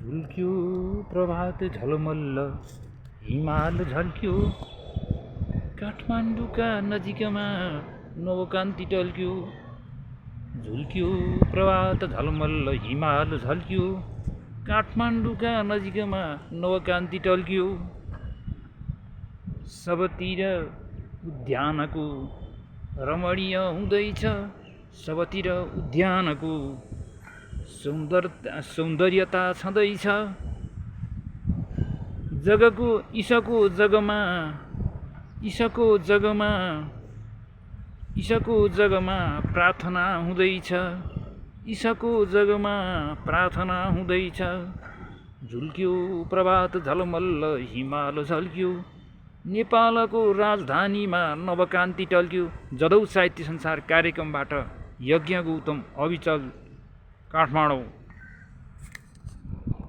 झुल्क्यो प्रभात झलमल्ल हिमाल झल्क्यो काठमाडौँका नजिकमा नवकान्ति टल्क्यो झुल्क्यो प्रभात झलमल्ल हिमाल झल्क्यो काठमाडौँका नजिकमा नवकान्ति टल्क्यो सबतिर उद्यानको रमणीय हुँदैछ सबतिर उद्यानको सौन्दर्यता छँदैछ जगको ईशको जगमा प्रार्थना हुँदैछ ईशको जगमा प्रार्थना हुँदैछ झुल्क्यो प्रभात झलमल्ल हिमाल झल्क्यो नेपालको राजधानीमा नवकान्ति टल्क्यो। जदौ साहित्य संसार कार्यक्रमबाट यज्ञ गौतम अविचल काठमाडौँ।